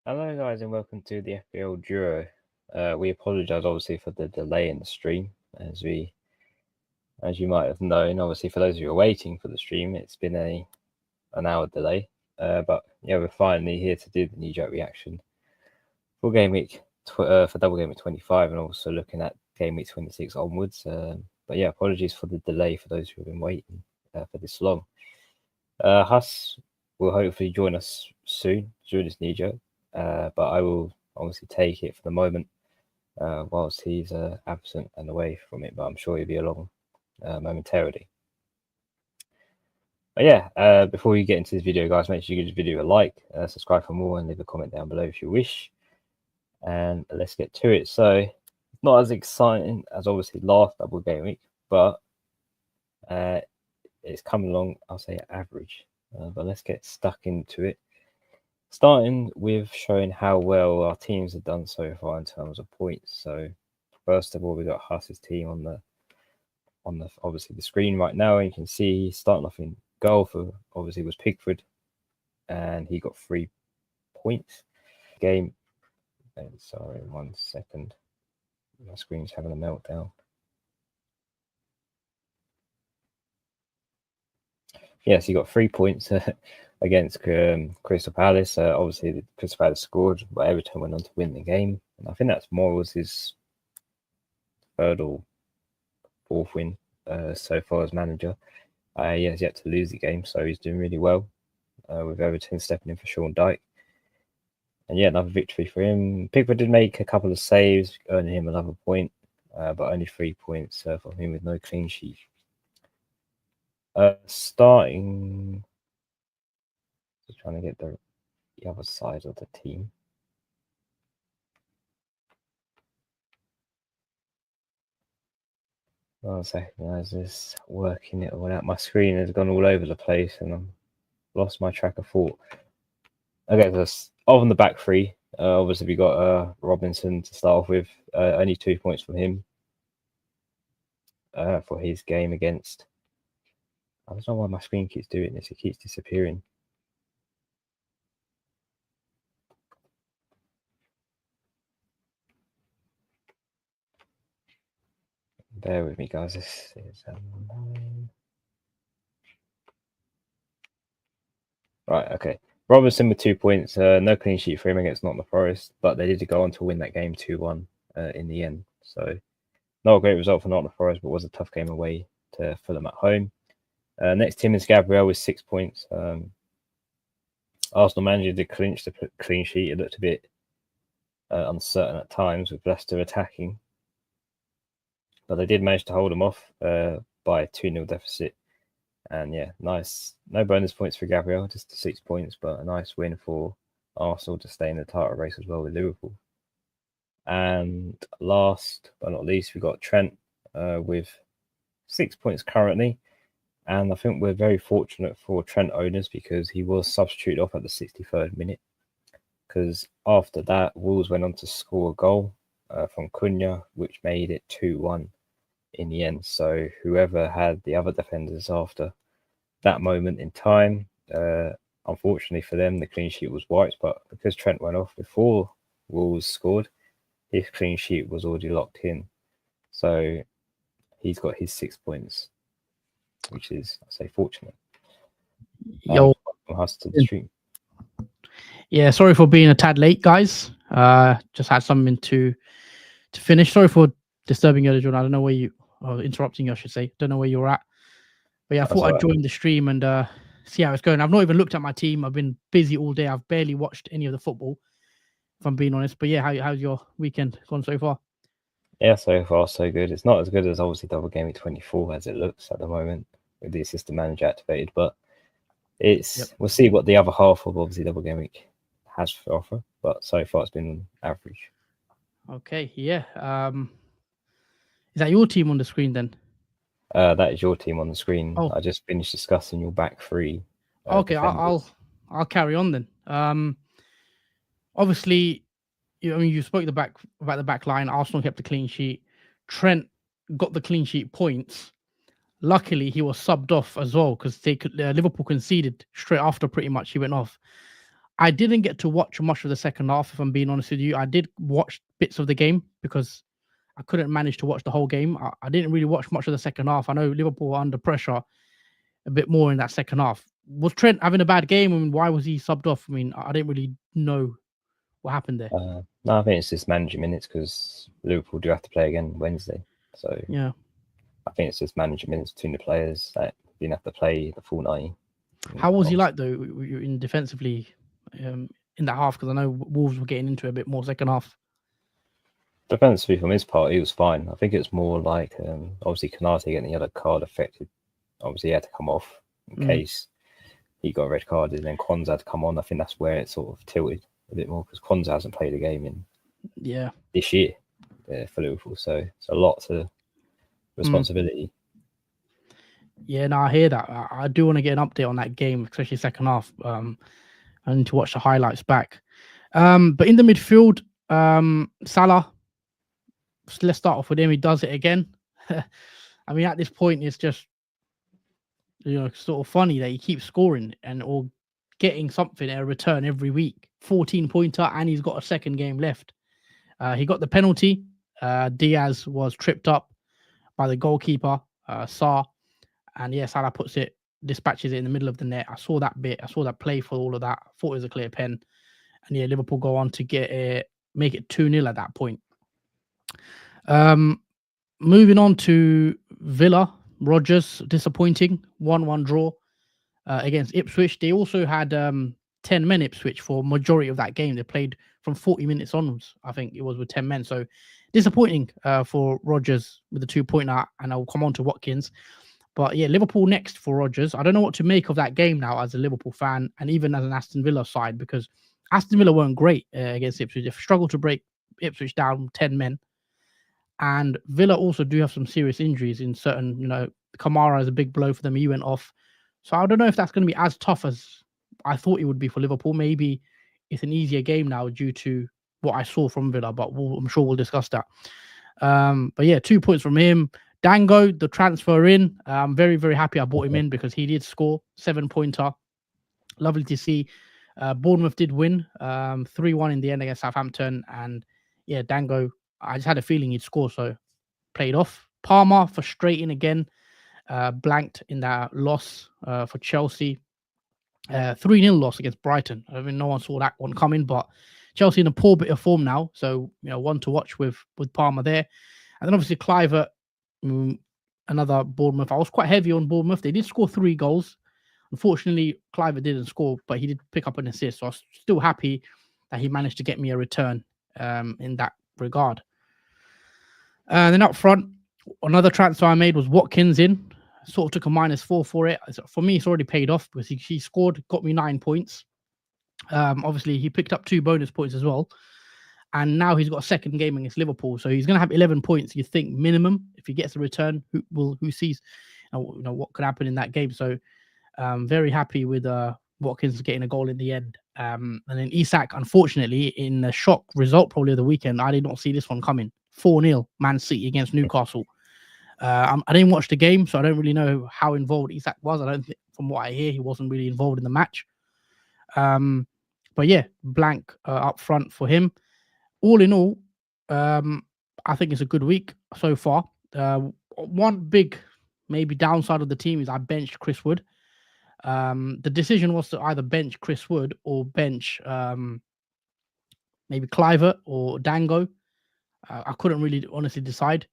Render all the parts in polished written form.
Hello guys and welcome to the FPL Duo. We apologise obviously for the delay in the stream, as you might have known. Obviously for those of you who are waiting for the stream, it's been an hour delay. But yeah, we're finally here to do the Kneejerk reaction for game week for Double Gameweek 25, and also looking at game week 26 onwards. But yeah, apologies for the delay for those who have been waiting for this long. Huss will hopefully join us soon during this Kneejerk. But I will obviously take it for the moment whilst he's absent and away from it, but I'm sure he'll be along momentarily. But yeah, before you get into this video, guys, make sure you give this video a like, subscribe for more, and leave a comment down below if you wish. And let's get to it. So, not as exciting as obviously last Double Game Week, but it's coming along, I'll say, average. But let's get stuck into it. Starting with showing how well our teams have done so far in terms of points. So first of all, we got Huss's team on the obviously the screen right now, and you can see starting off in goal for obviously was Pickford, and he got 3 points. Game. Sorry, 1 second. My screen's having a meltdown. Yes, he got 3 points against Crystal Palace. Obviously, Crystal Palace scored, but Everton went on to win the game. And I think that's more was his 3rd or 4th win so far as manager. He has yet to lose the game, so he's doing really well with Everton stepping in for Sean Dyche. And yeah, another victory for him. Pickford did make a couple of saves, earning him another point, but only 3 points for him with no clean sheet. Starting, just trying to get the other side of the team. One second, guys, just working it all out. My screen has gone all over the place and I've lost my track of thought. Okay, so on the back three, obviously we got Robinson to start off with. Only 2 points from him for his game against. I don't know why my screen keeps doing this. It keeps disappearing. Bear with me, guys. This is 9. Right, okay. Robinson with 2 points. No clean sheet for him against Nottingham Forest, but they did go on to win that game 2-1 in the end. So not a great result for Nottingham Forest, but was a tough game away to Fulham at home. Next team is Gabriel with 6 points. Arsenal manager did clinch the clean sheet. It looked a bit uncertain at times with Leicester attacking, but they did manage to hold them off by a 2-0 deficit. And yeah, nice. No bonus points for Gabriel, just 6 points, but a nice win for Arsenal to stay in the title race as well with Liverpool. And last but not least, we got Trent with 6 points currently. And I think we're very fortunate for Trent owners because he was substituted off at the 63rd minute. Because after that, Wolves went on to score a goal from Cunha, which made it 2-1 in the end. So whoever had the other defenders after that moment in time, unfortunately for them, the clean sheet was wiped. But because Trent went off before Wolves scored, his clean sheet was already locked in. So he's got his 6 points, which is, I say, fortunate. Yo, to the stream. Yeah, sorry for being a tad late, guys. Just had something to finish. Sorry for disturbing you, John. I don't know where you, or interrupting you, I should say. Don't know where you're at. But yeah, I thought I'd join the stream and see how it's going. I've not even looked at my team. I've been busy all day. I've barely watched any of the football, if I'm being honest. But yeah, how's your weekend gone so far? Yeah, so far so good. It's not as good as obviously Double Gameweek 24 as it looks at the moment with the assistant manager activated, but it's we'll see what the other half of obviously Double Gameweek has to offer. But so far it's been average. Okay, yeah. Is that your team on the screen then? That is your team on the screen. Oh. I just finished discussing your back three. Okay, I'll carry on then. Obviously, you spoke about the back line. Arsenal kept the clean sheet. Trent got the clean sheet points. Luckily, he was subbed off as well because Liverpool conceded straight after. Pretty much, he went off. I didn't get to watch much of the second half, if I'm being honest with you. I did watch bits of the game because I couldn't manage to watch the whole game. I didn't really watch much of the second half. I know Liverpool were under pressure a bit more in that second half. Was Trent having a bad game? I mean, why was he subbed off? I mean, I didn't really know what happened there. No, I think it's just managing minutes because Liverpool do have to play again Wednesday. So Yeah. I think it's just managing minutes between the players that didn't have to play the full 90. How was he like though in defensively in that half? Because I know Wolves were getting into it a bit more second half. Defensively, from his part, he was fine. I think it's more like obviously Konate getting the yellow card affected. Obviously, he had to come off in case he got a red card, and then Quansah had to come on. I think that's where it sort of tilted a bit more because Quansah hasn't played a game in this year for Liverpool, so it's a lot to responsibility. Yeah, no, I hear that. I do want to get an update on that game, especially second half. I need to watch the highlights back. But in the midfield, Salah. Let's start off with him. He does it again. I mean, at this point, it's just sort of funny that he keeps scoring or getting something at a return every week. 14-pointer, and he's got a second game left. He got the penalty. Diaz was tripped up by the goalkeeper, Sarr, and Salah dispatches it in the middle of the net. I saw that bit. I saw that play for all of that. I thought it was a clear pen, and Liverpool go on to make it 2-0 at that point. Moving on to Villa, Rodgers, disappointing 1-1 draw against Ipswich. They also had 10 men Ipswich for majority of that game. They played from 40 minutes onwards, I think it was, with 10 men. So disappointing for Rodgers with the 2-pointer, and I'll come on to Watkins. But Liverpool next for Rodgers. I don't know what to make of that game now as a Liverpool fan and even as an Aston Villa side, because Aston Villa weren't great against Ipswich. They struggled to break Ipswich down 10 men. And Villa also do have some serious injuries in certain, Kamara is a big blow for them. He went off. So I don't know if that's going to be as tough as I thought it would be for Liverpool. Maybe it's an easier game now due to what I saw from Villa, but I'm sure we'll discuss that. But 2 points from him. Dango, the transfer in. I'm very, very happy I bought him in because he did score 7-pointer. Lovely to see. Bournemouth did win 3-1 in the end against Southampton. And Dango, I just had a feeling he'd score, so played off. Palmer frustrating again, blanked in that loss for Chelsea. 3-0 loss against Brighton. I mean, no one saw that one coming, but Chelsea in a poor bit of form now, so one to watch with Palmer there. And then obviously Kluivert, another Bournemouth. I was quite heavy on Bournemouth. They did score 3 goals. Unfortunately, Kluivert didn't score, but he did pick up an assist, so I was still happy that he managed to get me a return in that regard. And then up front, another transfer I made was Watkins in. Sort of took a -4 for it. For me, it's already paid off because he scored, got me 9 points. Obviously, he picked up 2 bonus points as well. And now he's got a second game against Liverpool. So he's going to have 11 points, you think, minimum. If he gets a return, who sees what could happen in that game. So very happy with Watkins getting a goal in the end. And then Isak, unfortunately, in the shock result probably of the weekend, I did not see this one coming. 4-0 Man City against Newcastle. I didn't watch the game, so I don't really know how involved Isak was. I don't think, from what I hear, he wasn't really involved in the match. But blank up front for him. All in all, I think it's a good week so far. One big maybe downside of the team is I benched Chris Wood. The decision was to either bench Chris Wood or bench maybe Kluivert or Dango. I couldn't really honestly decide.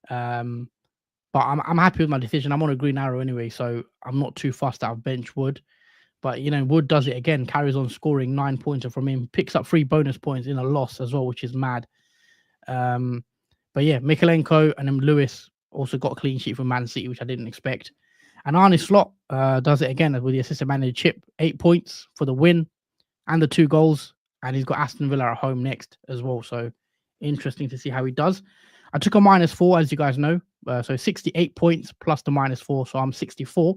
But I'm happy with my decision. I'm on a green arrow anyway, so I'm not too fussed that I've benched Wood. But Wood does it again, carries on scoring 9-pointer from him, picks up 3 bonus points in a loss as well, which is mad. But Mikalenko and then Lewis also got a clean sheet from Man City, which I didn't expect. And Arne Slot does it again with the assistant manager chip, 8 points for the win and the 2 goals. And he's got Aston Villa at home next as well. So interesting to see how he does. I took a -4, as you guys know. So 68 points plus the -4. So I'm 64.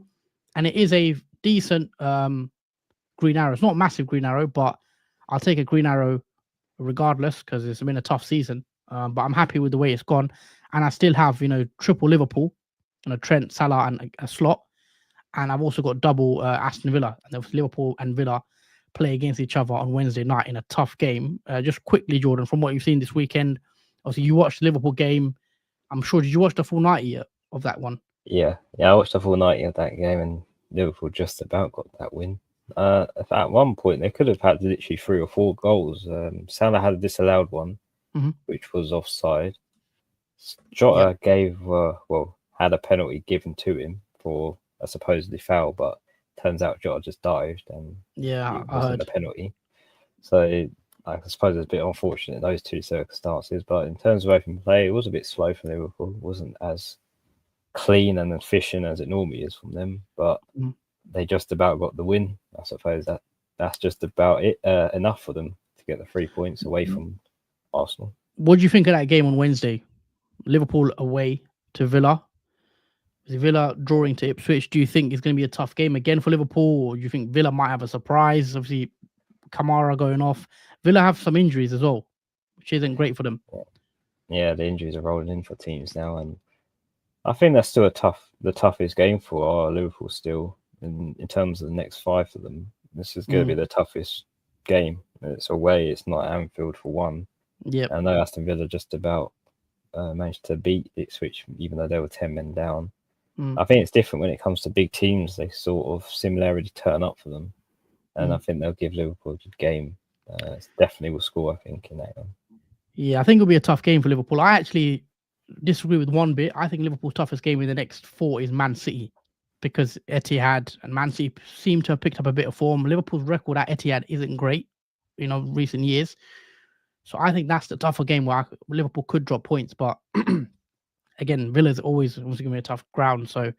And it is a decent green arrow. It's not a massive green arrow, but I'll take a green arrow regardless because it's been a tough season. But I'm happy with the way it's gone. And I still have, triple Liverpool Trent, Salah, and a slot. And I've also got double Aston Villa. And if Liverpool and Villa play against each other on Wednesday night in a tough game. Just quickly, Jordan, from what you've seen this weekend, obviously you watched the Liverpool game. I'm sure, did you watch the full 90 of that one? Yeah, I watched the full 90 of that game, and Liverpool just about got that win. At one point, they could have had literally 3 or 4 goals. Salah had a disallowed one, which was offside. Jota had a penalty given to him for a supposedly foul, but turns out Jota just dived and it wasn't a penalty. So I suppose it's a bit unfortunate in those two circumstances. But in terms of open play, it was a bit slow for Liverpool. It wasn't as clean and efficient as it normally is from them, but they just about got the win. I suppose that's just about it, enough for them to get the 3 points away from Arsenal. What do you think of that game on Wednesday? Liverpool away to Villa. Villa drawing to Ipswich. Do you think it's going to be a tough game again for Liverpool, or do you think Villa might have a surprise? Obviously, Kamara going off. Villa have some injuries as well, which isn't great for them. Yeah, the injuries are rolling in for teams now, and I think that's still the toughest game for Liverpool still in terms of the next 5 for them. This is going to be the toughest game. It's away. It's not Anfield for one. Yeah, I know Aston Villa just about managed to beat Ipswich, even though they were 10 men down. I think it's different when it comes to big teams. They sort of similarly turn up for them, and I think they'll give Liverpool a good game. Definitely will score, I think, in that one. Yeah, I think it'll be a tough game for Liverpool. I actually disagree with one bit. I think Liverpool's toughest game in the next 4 is Man City, because Etihad and Man City seem to have picked up a bit of form. Liverpool's record at Etihad isn't great, recent years. So I think that's the tougher game where Liverpool could drop points. But again, Villa's always going to be a tough ground. So I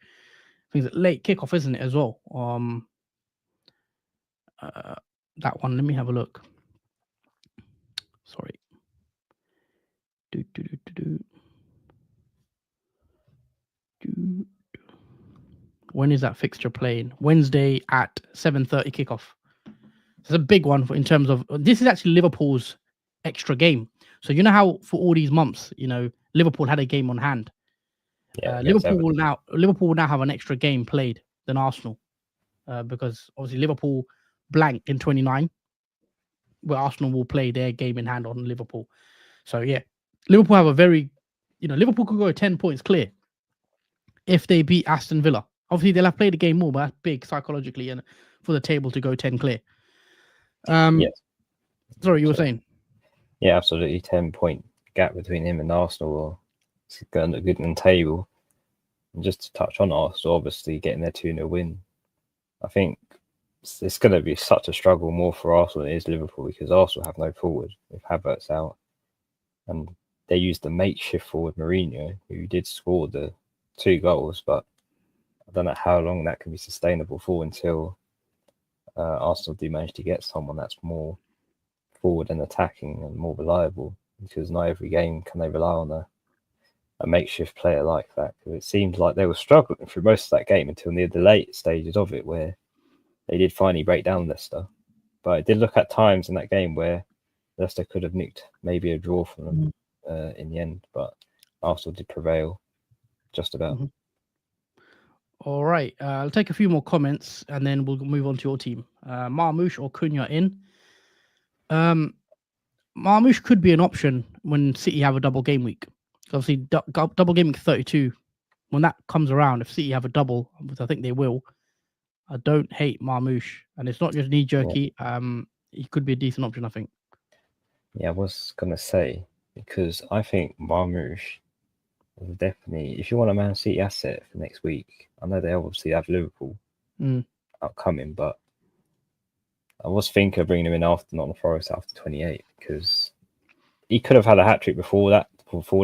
think it's a late kickoff, isn't it, as well? That one, let me have a look. Sorry. When is that fixture playing? Wednesday at 7:30 kickoff. It's a big one in terms of, this is actually Liverpool's extra game. So you know how for all these months, Liverpool had a game on hand. Yeah, Liverpool will now have an extra game played than Arsenal, because obviously Liverpool blanked in 29, where Arsenal will play their game in hand on Liverpool. So yeah, Liverpool have a very, Liverpool could go 10 points clear if they beat Aston Villa. Obviously they'll have played the game more, but that's big psychologically and for the table to go 10 clear. Yes. Sorry, you were saying? Yeah, absolutely. 10-point gap between him and Arsenal. It's going to look good on the table. And just to touch on Arsenal, obviously getting their 2-0 win, I think it's going to be such a struggle more for Arsenal than it is Liverpool, because Arsenal have no forward with Havertz out. And they used the makeshift forward Mourinho, who did score the 2 goals, but I don't know how long that can be sustainable for until Arsenal do manage to get someone that's more forward and attacking and more reliable, because not every game can they rely on a makeshift player like that. Because it seemed like they were struggling through most of that game until near the late stages of it, where they did finally break down Leicester. But it did look at times in that game where Leicester could have nicked maybe a draw from them in the end, but Arsenal did prevail just about. All right, I'll take a few more comments and then we'll move on to your team. Marmoush or Cunha in. Marmoush could be an option when City have a double game week. Obviously, double game week 32, when that comes around, if City have a double, which I think they will, I don't hate Marmoush. And it's not just knee-jerky. He could be a decent option, I think. Yeah, I was going to say, because I think Marmoush is definitely, if you want a Man City asset for next week, I know they obviously have Liverpool upcoming, but I was thinking of bringing him in after Nottingham Forest after 28, because he could have had a hat-trick before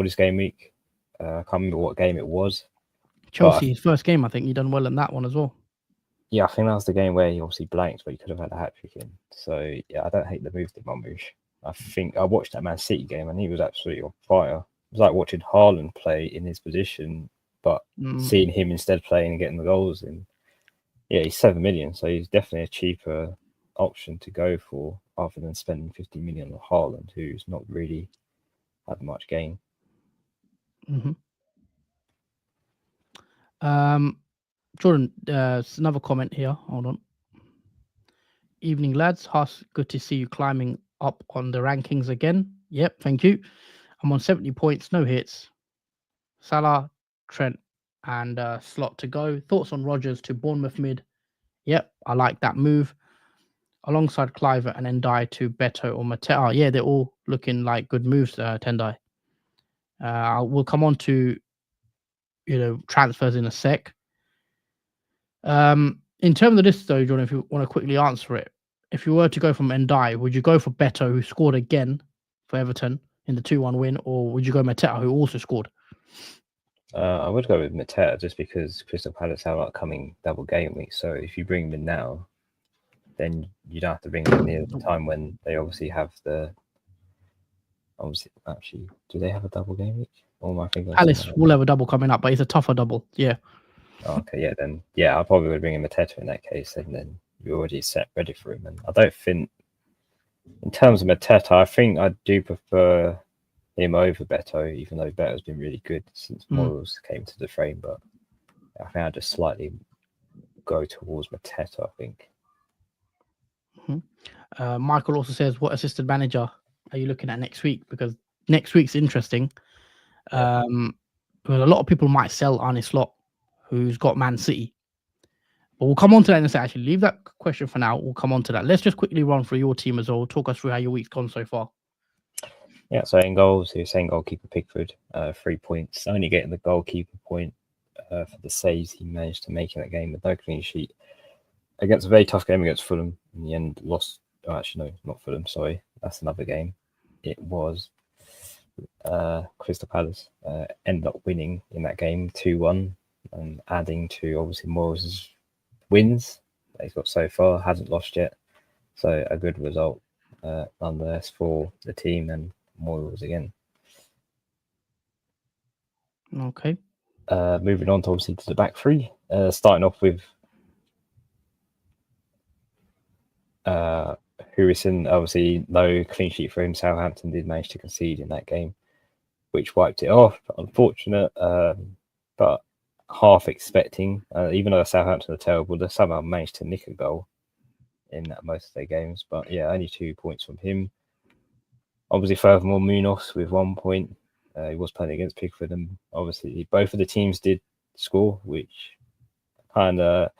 this game week. I can't remember what game it was. Chelsea, his first game, I think he done well in that one as well. Yeah, I think that was the game where he obviously blanked, but he could have had a hat-trick in. So, yeah, I don't hate the move to Marmoush. I think I watched that Man City game and he was absolutely on fire. It was like watching Haaland play in his position, but seeing him instead playing and getting the goals in. Yeah, he's 7 million, so he's definitely a cheaper option to go for rather than spending 50 million on Haaland, who's not really had much gain. Jordan, there's another comment here. Hold on. Evening, lads. Huss, good to see you climbing up on the rankings again. Yep, thank you. I'm on 70 points, no hits. Salah, Trent, and Slot to go. Thoughts on Rodgers to Bournemouth mid? Yep, I like that move. Alongside Cliver and Endai to Beto or Mateta. Yeah, they're all looking like good moves, Tendai. We'll come on to transfers in a sec. In terms of this, though, Jordan, if you want to quickly answer it, if you were to go from Endai, would you go for Beto, who scored again for Everton in the 2-1 win, or would you go Mateta, who also scored? I would go with Mateta just because Crystal Palace have upcoming double game week. So if you bring him in now, then you don't have to bring him in near the time when they obviously have the. Actually, do they have a double game week? Or am I thinking Palace will have a double coming up, but it's a tougher double. Yeah. Oh, okay, yeah, then I probably would bring in Mateta in that case, and then you're already set ready for him. And I don't think, in terms of Mateta, I think I do prefer him over Beto, even though Beto's been really good since Morals came to the frame. But I think I just slightly go towards Mateta, I think. Michael also says, what assistant manager are you looking at next week? Because next week's interesting. Because a lot of people might sell Arne Slot, who's got Man City. But we'll come on to that in a second. Actually, leave that question for now. We'll come on to that. Let's just quickly run through your team as well. Talk us through how your week's gone so far. Yeah, so in goals, he was saying goalkeeper Pickford, 3 points. Only getting the goalkeeper point for the saves he managed to make in that game with no clean sheet. Against a very tough game against Fulham. In the end, lost. Oh, actually, no, not Fulham. Sorry. That's another game. It was Crystal Palace. Ended up winning in that game 2-1 and adding to obviously Morris' wins that he's got so far. Hasn't lost yet. So a good result nonetheless for the team and Morris again. Okay. Moving on to obviously to the back three. Starting off with Harrison, obviously no clean sheet for him. Southampton did manage to concede in that game, which wiped it off. Unfortunate, but half expecting. Even though Southampton are terrible, they somehow managed to nick a goal in most of their games. But yeah, only 2 points from him. Obviously, furthermore, Munoz with 1 point. He was playing against Pickford, and obviously both of the teams did score, which kind of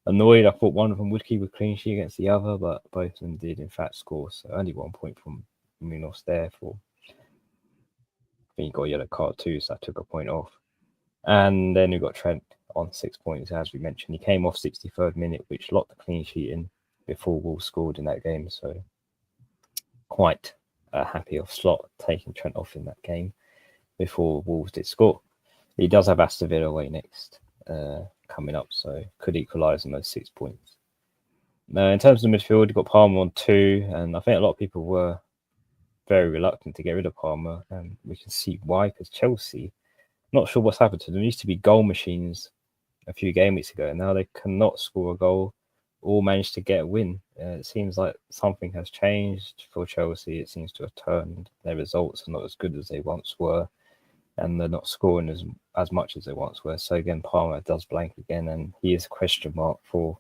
annoyed. I thought one of them would keep a clean sheet against the other, but both of them did in fact score. So only 1 point from Munoz there. I think he got a yellow card too, so I took a point off. And then we got Trent on 6 points, as we mentioned. He came off 63rd minute, which locked the clean sheet in before Wolves scored in that game. So quite happy of Slot taking Trent off in that game before Wolves did score. He does have Aston Villa away next coming up, so could equalise on those 6 points. Now, in terms of midfield, you've got Palmer on 2, and I think a lot of people were very reluctant to get rid of Palmer, and we can see why, because Chelsea, not sure what's happened to them. There used to be goal machines a few game weeks ago, and now they cannot score a goal or manage to get a win. It seems like something has changed for Chelsea. It seems to have turned. Their results are not as good as they once were, and they're not scoring as much as they once were. So again, Palmer does blank again, and he is a question mark for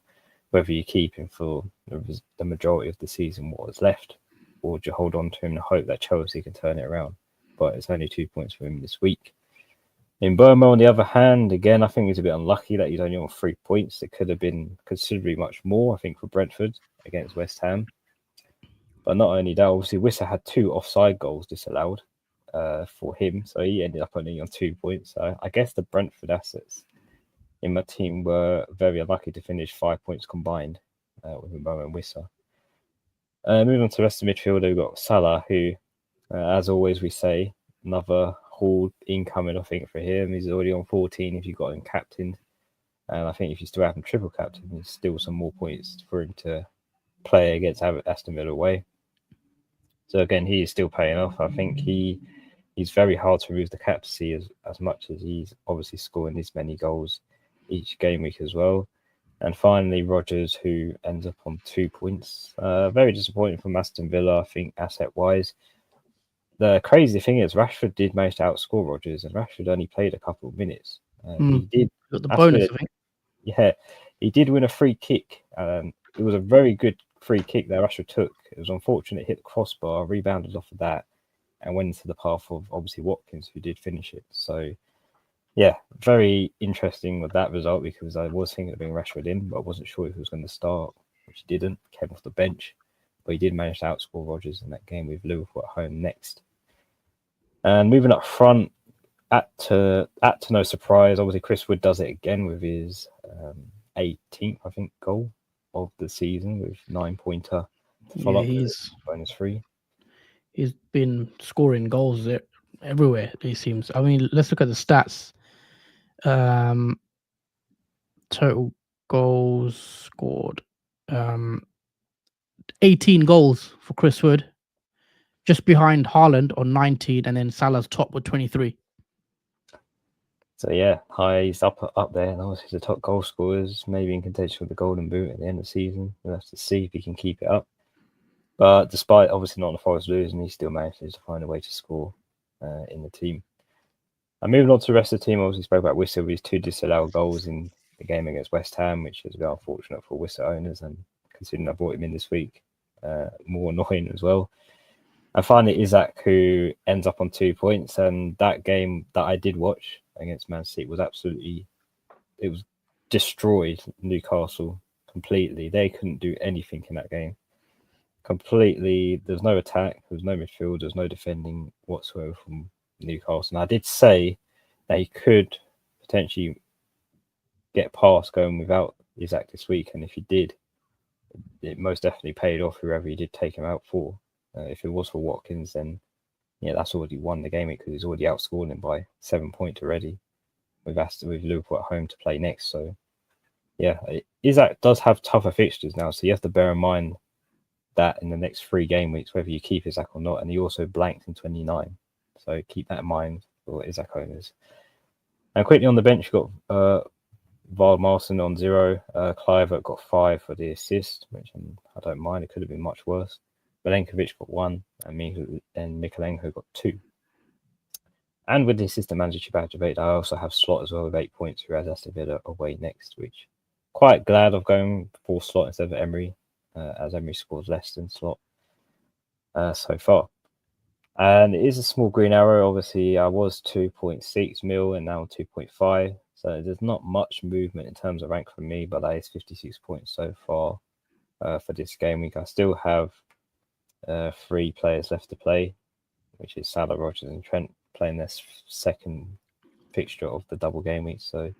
whether you keep him for the majority of the season, what is left, or do you hold on to him and hope that Chelsea can turn it around? But it's only 2 points for him this week. In Burma, on the other hand, again, I think he's a bit unlucky that he's only on 3 points. It could have been considerably much more, I think, for Brentford against West Ham. But not only that, obviously, Wissa had 2 offside goals disallowed for him, so he ended up only on 2 points. So I guess the Brentford assets in my team were very unlucky to finish 5 points combined with Burma and Wissa. Moving on to the rest of the midfield, we've got Salah, who, as always, we say, another haul incoming, I think, for him. He's already on 14 if you got him captained. And I think if you still have him triple captain, there's still some more points for him to play against Aston Villa away. So again, he is still paying off. I think he's very hard to remove the captaincy as much as he's obviously scoring this many goals each game week as well. And finally, Rodgers, who ends up on 2 points. Very disappointing from Aston Villa, I think, asset-wise. The crazy thing is Rashford did manage to outscore Rodgers, and Rashford only played a couple of minutes. He did Got the That's bonus, weird. I think. Yeah, he did win a free kick. It was a very good free kick that Rashford took. It was unfortunate, hit the crossbar, rebounded off of that, and went into the path of obviously Watkins, who did finish it. So, yeah, very interesting with that result because I was thinking of being Rashford in, but I wasn't sure if he was going to start, which he didn't. Came off the bench, but he did manage to outscore Rodgers in that game with Liverpool at home next. And moving up front, at to no surprise, obviously Chris Wood does it again with his 18th, I think, goal of the season with 9-pointer to follow up with bonus 3. He's been scoring goals everywhere, it seems. I mean, let's look at the stats. Total goals scored. 18 goals for Chris Wood, just behind Haaland on 19, and then Salah's top with 23. So yeah, he's up there, and obviously the top goal scorers, maybe in contention with the Golden Boot at the end of the season. We'll have to see if he can keep it up. But despite obviously not the Forest losing, he still manages to find a way to score in the team. And moving on to the rest of the team, obviously spoke about Wissa with his 2 disallowed goals in the game against West Ham, which is a bit unfortunate for Wissa owners, and considering I brought him in this week, more annoying as well. And finally, Isaac, who ends up on 2 points. And that game that I did watch against Man City was it was destroyed Newcastle completely. They couldn't do anything in that game. Completely, there's no attack, there's no midfield, there's no defending whatsoever from Newcastle. And I did say that he could potentially get past going without Isaac this week. And if he did, it most definitely paid off whoever he did take him out for. If it was for Watkins, then yeah, that's already won the game because he's already outscored him by 7 points already. With Liverpool at home to play next, so yeah, Isaac does have tougher fixtures now, so you have to bear in mind that in the next 3 game weeks, whether you keep Isaac or not, and he also blanked in 29, so keep that in mind for Isaac owners. And quickly on the bench, you've got Vard Marson on 0, Kluivert got 5 for the assist, which I don't mind. It could have been much worse. Milenkovic got 1, and Mikalenko got 2. And with the assistant manager badge of 8, I also have Slot as well with 8 points, who has Aston Villa away next, which quite glad of going for Slot instead of Emery, as Emery scores less than Slot so far. And it is a small green arrow. Obviously, I was 2.6 mil and now 2.5. So there's not much movement in terms of rank for me, but that is 56 points so far for this game week. I still have 3 players left to play, which is Salah, Rodgers, and Trent playing their second fixture of the double game week. So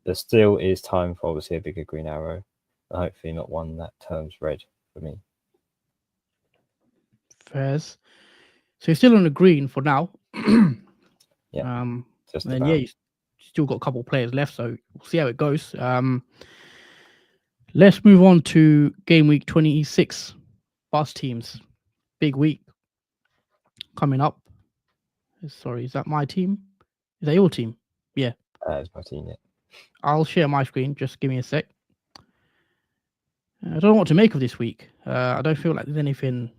there still is time for obviously a bigger green arrow, and hopefully not one that turns red for me. Fairs. So you're still on the green for now. Yeah. Just and yeah, you still got a couple of players left, so we'll see how it goes. Let's move on to game week 26. Bus teams. Big week coming up. Sorry, is that my team? Is that your team? Yeah. It's my team, yeah. I'll share my screen. Just give me a sec. I don't know what to make of this week. I don't feel like there's anything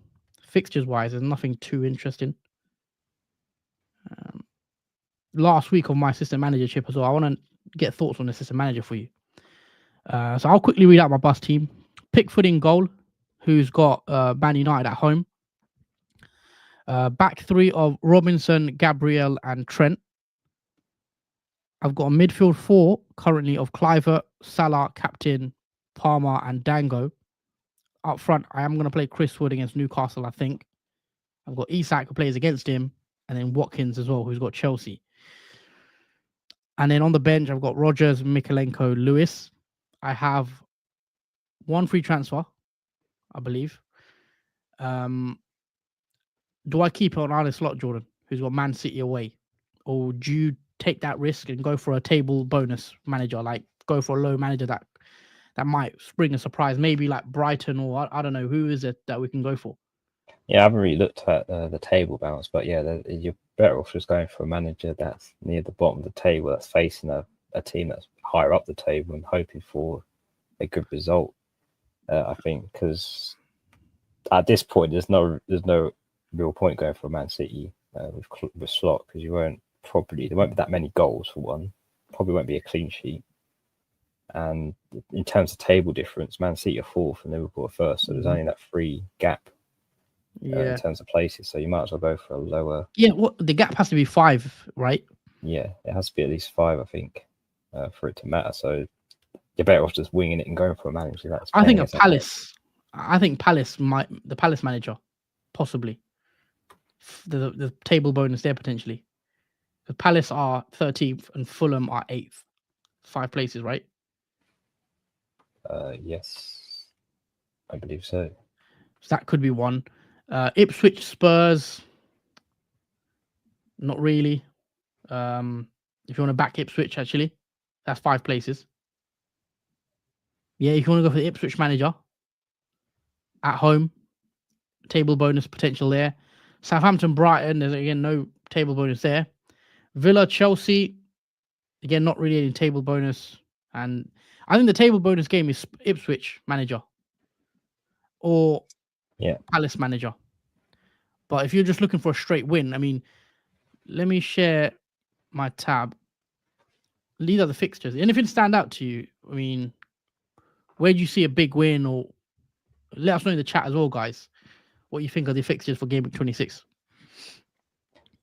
fixtures-wise. There's nothing too interesting. Last week of my assistant managership as well. I want to get thoughts on the assistant manager for you. So I'll quickly read out my bus team. Pickford in goal, who's got Man United at home. Back 3 of Robinson, Gabriel, and Trent. I've got a midfield 4 currently of Kluivert, Salah, Captain, Palmer, and Dango. Up front, I am going to play Chris Wood against Newcastle, I think. I've got Isak, who plays against him, and then Watkins as well, who's got Chelsea. And then on the bench, I've got Rodgers, Mikalenko, Lewis. I have 1 free transfer, I believe. Do I keep on Arne Slot, Jordan, who's got Man City away? Or do you take that risk and go for a table bonus manager, like go for a low manager that might spring a surprise, maybe like Brighton, or I don't know, who is it that we can go for? Yeah, I haven't really looked at the table balance, but yeah, you're better off just going for a manager that's near the bottom of the table, that's facing a team that's higher up the table and hoping for a good result. I think because at this point there's no real point going for Man City with Slot, because there won't be that many goals for one, probably won't be a clean sheet. And in terms of table difference, Man City are 4th and Liverpool are 1st. So there's only that 3 gap in terms of places. So you might as well go for a lower. Yeah, the gap has to be 5, right? Yeah, it has to be at least 5, I think, for it to matter. So you're better off just winging it and going for a manager that's. I think Palace. I think the Palace manager, possibly. The table bonus there potentially. The Palace are 13th and Fulham are 8th. 5 places, right? Yes, I believe so. So that could be one. Ipswich, Spurs. Not really. If you want to back Ipswich, actually, that's 5 places. Yeah, if you want to go for the Ipswich manager at home, table bonus potential there. Southampton, Brighton, there's again no table bonus there. Villa, Chelsea, again not really any table bonus. And I think the table bonus game is Ipswich manager or Palace manager. But if you're just looking for a straight win, I mean, let me share my tab. These are the fixtures. Anything stand out to you? I mean, where do you see a big win? Or let us know in the chat as well, guys, what you think of the fixtures for Game Week 26.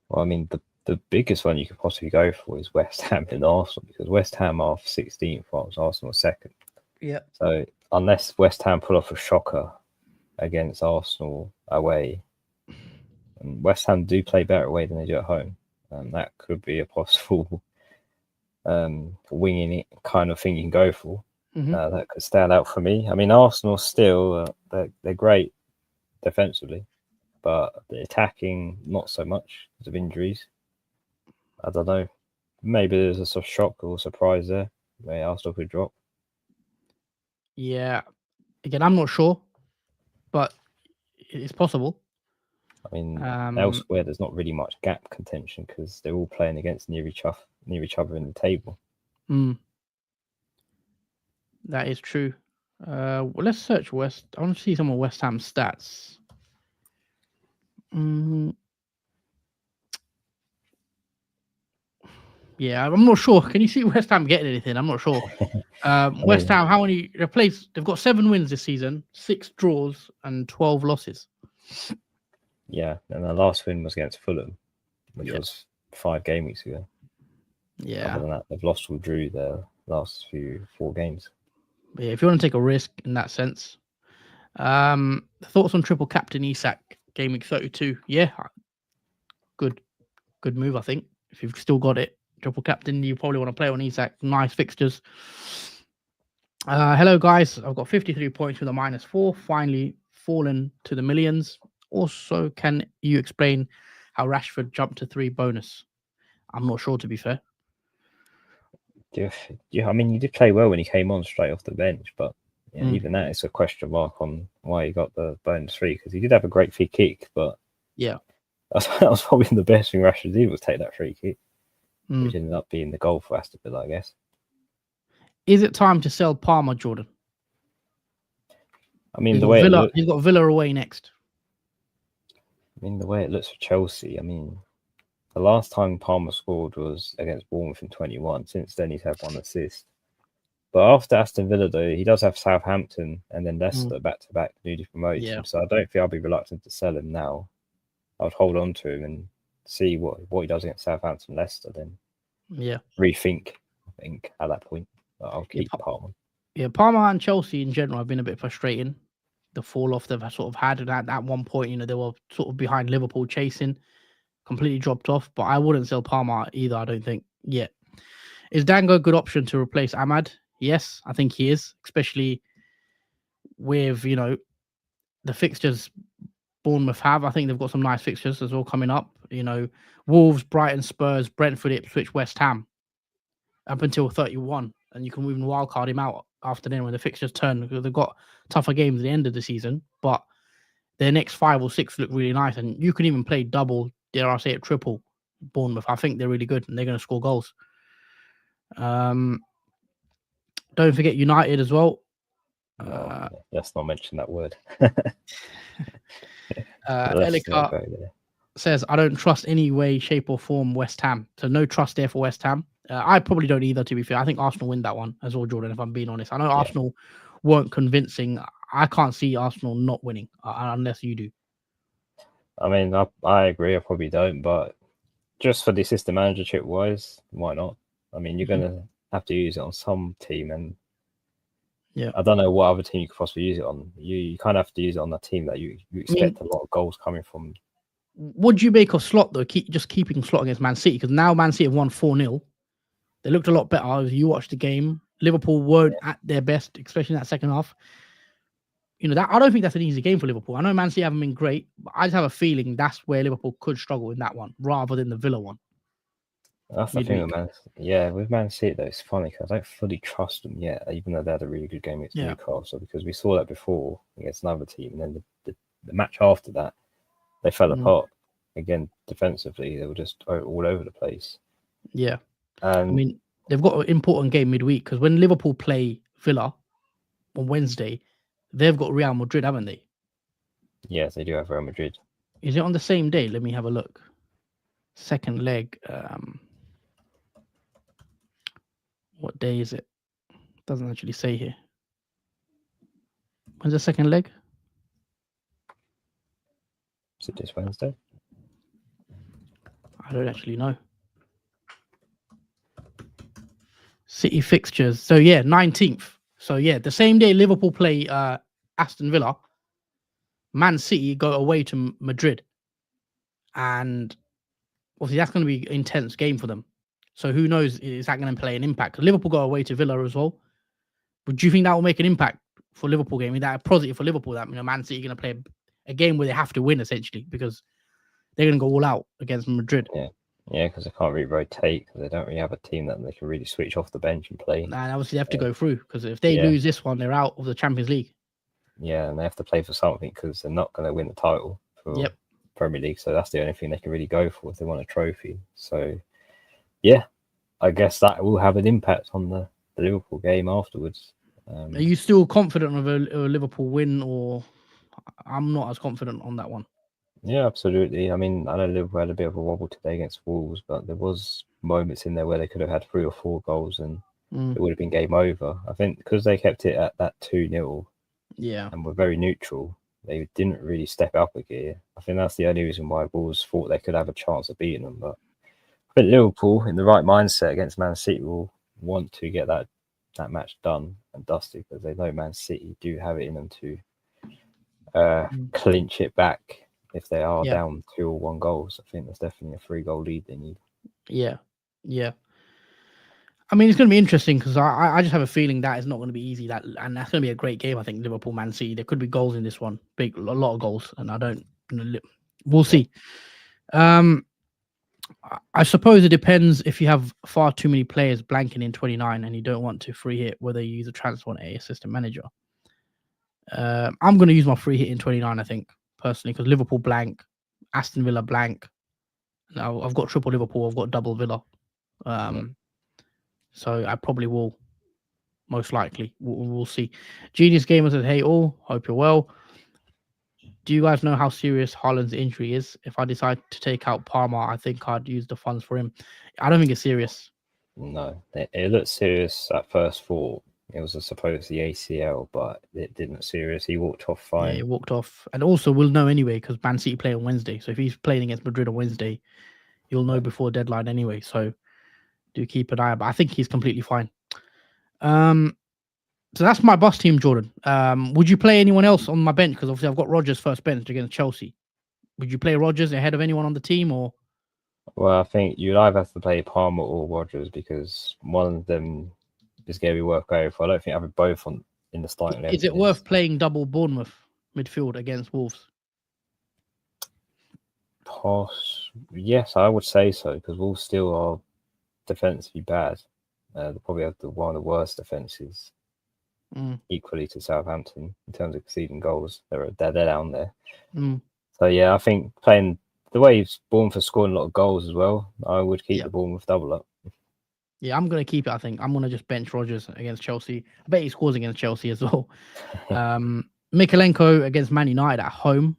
Well, I mean, the biggest one you could possibly go for is West Ham and Arsenal, because West Ham are 16th, whilst Arsenal are 2nd. Yeah. So unless West Ham pull off a shocker against Arsenal away, and West Ham do play better away than they do at home, that could be a possible winging it kind of thing you can go for. That could stand out for me. I mean, Arsenal still they're great defensively, but the attacking not so much because of injuries. I don't know. Maybe there's a sort of shock or surprise there where Arsenal could drop. Yeah. Again, I'm not sure, but it's possible. I mean, elsewhere there's not really much gap contention because they're all playing against near each other in the table. That is true. Well, let's search West. I want to see some of West Ham stats. Yeah, I'm not sure. Can you see West Ham getting anything? I'm not sure. West Ham, how many they've got 7 wins this season, 6 draws, and 12 losses. Yeah, and the last win was against Fulham, which was 5 game weeks ago. Yeah. Other than that, they've lost or drew their last 4 games. Yeah, if you want to take a risk in that sense. Thoughts on triple captain Isak, Game Week 32? Yeah, good move, I think. If you've still got it, triple captain, you probably want to play on Isak. Nice fixtures. Hello, guys. I've got 53 points with a -4. Finally fallen to the millions. Also, can you explain how Rashford jumped to 3 bonus? I'm not sure, to be fair. Yeah, I mean, you did play well when he came on straight off the bench, but even that is a question mark on why he got the bonus 3, because he did have a great free kick, but yeah, that was probably the best thing Rashford did was take that free kick, which ended up being the goal for Aston Villa, I guess. Is it time to sell Palmer, Jordan? I mean, he's got Villa away next. I mean, the way it looks for Chelsea, I mean, the last time Palmer scored was against Bournemouth in 21. Since then, he's had 1 assist. But after Aston Villa, though, he does have Southampton and then Leicester back-to-back, newly promoted. Yeah. So I don't think I'll be reluctant to sell him now. I would hold on to him and see what he does against Southampton, Leicester, then rethink, I think, at that point. But I'll keep Palmer. Yeah, Palmer and Chelsea in general have been a bit frustrating. The fall off they've sort of had, and at one point, they were sort of behind Liverpool chasing, completely dropped off. But I wouldn't sell Palmer either, I don't think, yet. Is Dango a good option to replace Ahmad? Yes, I think he is, especially with, the fixtures Bournemouth have. I think they've got some nice fixtures as well coming up. Wolves, Brighton, Spurs, Brentford, Ipswich, West Ham, up until 31. And you can even wildcard him out after then when the fixtures turn, because they've got tougher games at the end of the season. But their next 5 or 6 look really nice. And you can even play double, dare I say it, triple Bournemouth. I think they're really good and they're going to score goals. Don't forget United as well. Let's not mention that word. Elika says, I don't trust any way, shape or form West Ham. So no trust there for West Ham. I probably don't either, to be fair. I think Arsenal win that one as well, Jordan, if I'm being honest. I know Yeah. Arsenal weren't convincing. I can't see Arsenal not winning unless you do. I mean, I agree. I probably don't, but just for the assistant managership wise, why not? I mean, you're going to have to use it on some team, and Yeah, I don't know what other team you could possibly use it on. You kind of have to use it on the team that you expect a lot of goals coming from. What do you make of Slot though? Keeping Slot against Man City, because now Man City have won 4-0. They looked a lot better. If you watch the game, Liverpool weren't at their best, especially in that second half. That I don't think that's an easy game for Liverpool. I know Man City haven't been great, but I just have a feeling that's where Liverpool could struggle in that one, rather than the Villa one. That's the thing with Man City though. It's funny because I don't fully trust them yet, even though they had a really good game against Newcastle, because we saw that before against another team, and then the match after that, they fell apart again defensively. They were just all over the place. Yeah, I mean, they've got an important game midweek, because when Liverpool play Villa on Wednesday, they've got Real Madrid, haven't they? Yes, they do have Real Madrid. Is it on the same day? Let me have a look. Second leg. What day is it? Doesn't actually say here. When's the second leg? Is it this Wednesday? I don't actually know. City fixtures. So yeah, 19th. So yeah, the same day Liverpool play Aston Villa, Man City go away to Madrid. And obviously that's going to be an intense game for them. So who knows, is that going to play an impact? Liverpool go away to Villa as well. But do you think that will make an impact for Liverpool game? I mean, that positive for Liverpool, that Man City are going to play a game where they have to win, essentially, because they're going to go all out against Madrid. Yeah, because they can't really rotate, because they don't really have a team that they can really switch off the bench and play. And obviously they have to go through, because if they lose this one, they're out of the Champions League. Yeah, and they have to play for something, because they're not going to win the title for Premier League. So that's the only thing they can really go for if they want a trophy. So, yeah, I guess that will have an impact on the Liverpool game afterwards. Are you still confident of a Liverpool win, or I'm not as confident on that one? Yeah, absolutely. I mean, I know Liverpool had a bit of a wobble today against Wolves, but there was moments in there where they could have had 3 or 4 goals and it would have been game over. I think because they kept it at that 2-0 and were very neutral, they didn't really step up a gear. I think that's the only reason why Wolves thought they could have a chance of beating them. But I think Liverpool, in the right mindset against Man City, will want to get that match done and dusted, because they know Man City do have it in them to clinch it back. If they are down 2 or 1 goals, I think there's definitely a 3-goal lead they need. Yeah. I mean, it's going to be interesting, because I just have a feeling that is not going to be easy. And that's going to be a great game. I think Liverpool, Man City. There could be goals in this one, a lot of goals, and we'll see. I suppose it depends if you have far too many players blanking in 29 and you don't want to free hit, whether you use a transfer on a assistant manager. I'm going to use my free hit in 29, I think, personally, because Liverpool blank, Aston Villa blank. Now I've got triple Liverpool, I've got double Villa. So I probably will, most likely. We'll see. Genius Gamer says, hey all, hope you're well. Do you guys know how serious Haaland's injury is? If I decide to take out Palmer, I think I'd use the funds for him. I don't think it's serious. No, it looked serious at first thought. It was supposed to be ACL, but it didn't look serious. He walked off fine. Yeah, he walked off. And also, we'll know anyway, because Man City play on Wednesday. So if he's playing against Madrid on Wednesday, you'll know before deadline anyway. So do keep an eye out. But I think he's completely fine. So that's my bus team, Jordan. Would you play anyone else on my bench? Because obviously I've got Rodgers first bench against Chelsea. Would you play Rodgers ahead of anyone on the team, or? Well, I think you'd either have to play Palmer or Rodgers, because one of them is going to be worth going for. I don't think having both in the starting. Is it worth playing double Bournemouth midfield against Wolves? Yes, I would say so, because Wolves still are defensively bad. They probably have one of the worst defenses, equally to Southampton in terms of conceding goals. They're down there. So yeah, I think playing the way Bournemouth has scored a lot of goals as well, I would keep the Bournemouth double up. Yeah, I'm going to keep it. I think I'm going to just bench Rodgers against Chelsea. I bet he scores against Chelsea as well. Mikalenko against Man United at home.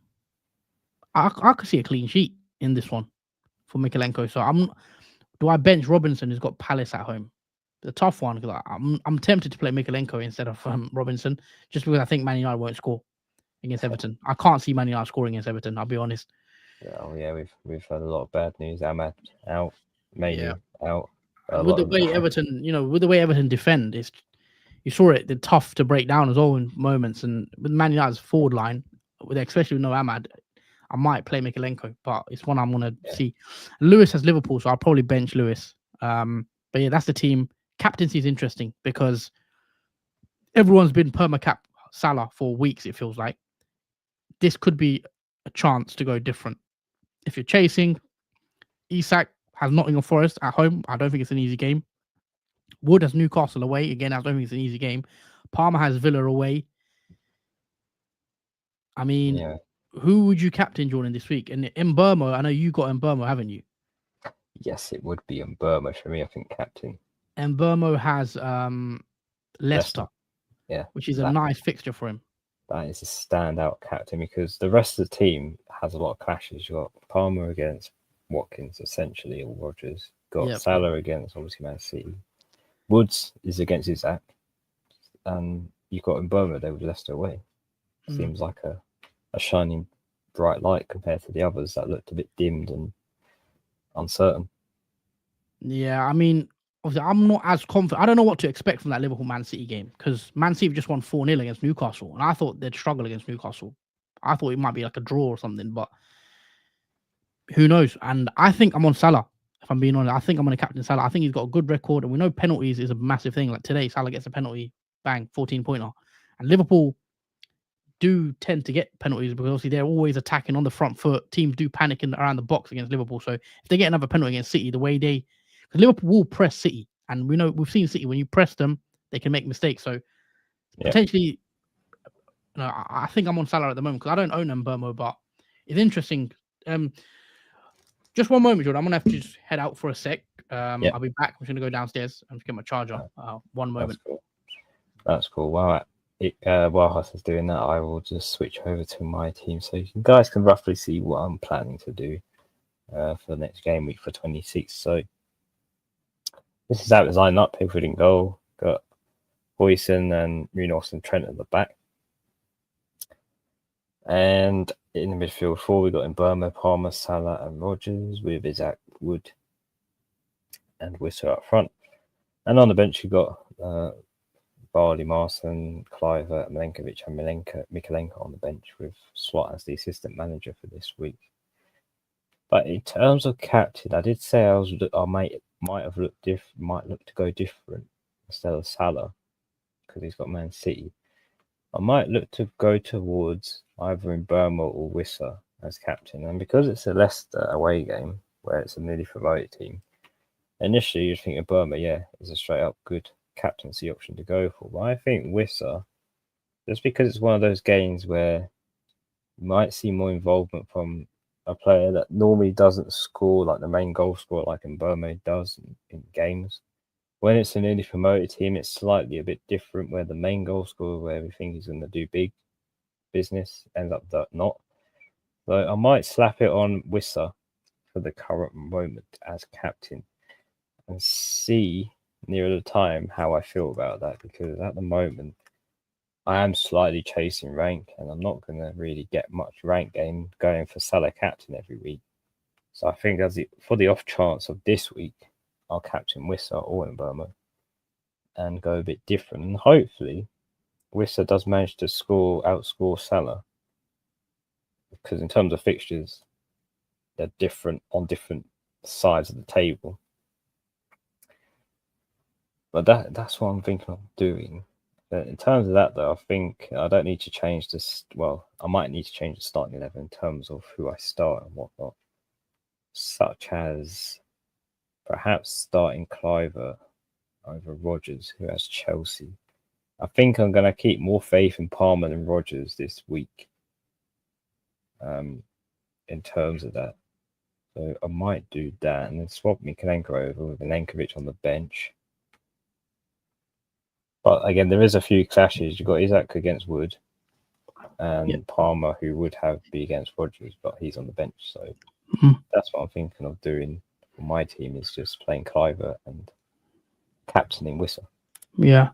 I could see a clean sheet in this one for Mikalenko. So do I bench Robinson, who's got Palace at home? The tough one, because I'm tempted to play Mikalenko instead of Robinson, just because I think Man United won't score against Everton. I can't see Man United scoring against Everton, I'll be honest. Oh yeah, we've had a lot of bad news. Ahmad out, Mainoo out. And with the way Everton, with the way Everton defend, you saw it. They're tough to break down as well in moments. And with Man United's forward line, especially with no Ahmad, I might play Mikalenko, but it's one I'm gonna see. Lewis has Liverpool, so I'll probably bench Lewis. But yeah, that's the team. Captaincy is interesting because everyone's been perma-cap Salah for weeks. It feels like this could be a chance to go different. If you're chasing, Isak has Nottingham Forest at home. I don't think it's an easy game. Wood has Newcastle away. Again, I don't think it's an easy game. Palmer has Villa away. I mean, who would you captain, Jordan, this week? And Mbeumo, I know you got Mbeumo, haven't you? Yes, it would be Mbeumo for me, I think, captain. Mbeumo has Leicester, which is a nice fixture for him. That is a standout captain because the rest of the team has a lot of clashes. You've got Palmer against Watkins, essentially, or Rodgers. Got Salah against, obviously, Man City. Woods is against Isak. And you've got Mbeumo there with Leicester away. Seems like a shining bright light compared to the others that looked a bit dimmed and uncertain. Yeah, I mean, obviously, I'm not as confident. I don't know what to expect from that Liverpool-Man City game because Man City just won 4-0 against Newcastle, and I thought they'd struggle against Newcastle. I thought it might be like a draw or something, but who knows? And I think I'm on Salah, if I'm being honest. I think I'm on a captain Salah. I think he's got a good record, and we know penalties is a massive thing. Like today, Salah gets a penalty, bang, 14-pointer. And Liverpool do tend to get penalties because obviously they're always attacking on the front foot. Teams do panic around the box against Liverpool. So if they get another penalty against City, the way because Liverpool will press City, and we've seen City, when you press them, they can make mistakes. So potentially, I think I'm on Salah at the moment because I don't own Mbeumo, but it's interesting. Just one moment, Jordan. I'm gonna have to just head out for a sec. I'll be back. I'm just gonna go downstairs and get my charger. One moment. That's cool. While Haas is doing that, I will just switch over to my team so you guys can roughly see what I'm planning to do for the next game week for 26. So this is how it's lined up. Pickford in goal. Got Boyson and Munoz and Trent at the back. And in the midfield 4, we got Mbeumo, Palmer, Salah, and Rodgers with Isak, Wood, and Wissa up front. And on the bench, you got Barley, Marston, Kluivert, Milenkovic, and Mikalenko on the bench with Slot as the assistant manager for this week. But in terms of captain, I did say I might look to go different instead of Salah because he's got Man City. I might look to go towards either Mbeumo or Wissa as captain. And because it's a Leicester away game where it's a newly promoted team, initially you'd think Mbeumo, is a straight up good captaincy option to go for. But I think Wissa, just because it's one of those games where you might see more involvement from a player that normally doesn't score like the main goal scorer like Mbeumo does in games. When it's a newly promoted team, it's slightly a bit different where the main goal scorer, where we think he's going to do big business, ends up not. So I might slap it on Wissa for the current moment as captain and see nearer the time how I feel about that, because at the moment I am slightly chasing rank and I'm not going to really get much rank game going for Salah captain every week. So I think for the off chance of this week, I'll captain Wissa or Mbeumo and go a bit different. And hopefully Wissa does manage to outscore Salah, because in terms of fixtures, they're different on different sides of the table. But that's what I'm thinking of doing. But in terms of that, though, I think I don't need to change this. Well, I might need to change the starting 11 in terms of who I start and whatnot, such as perhaps starting Kluivert over Rodgers, who has Chelsea. I think I'm going to keep more faith in Palmer than Rodgers this week in terms of that. So I might do that and then swap Mikalenko over with Milenkovic on the bench. But again, there is a few clashes. You've got Isak against Wood and Palmer, who would be against Rodgers, but he's on the bench. So that's what I'm thinking of doing. for my team is just playing Cliver and captaining Wissa. Yeah.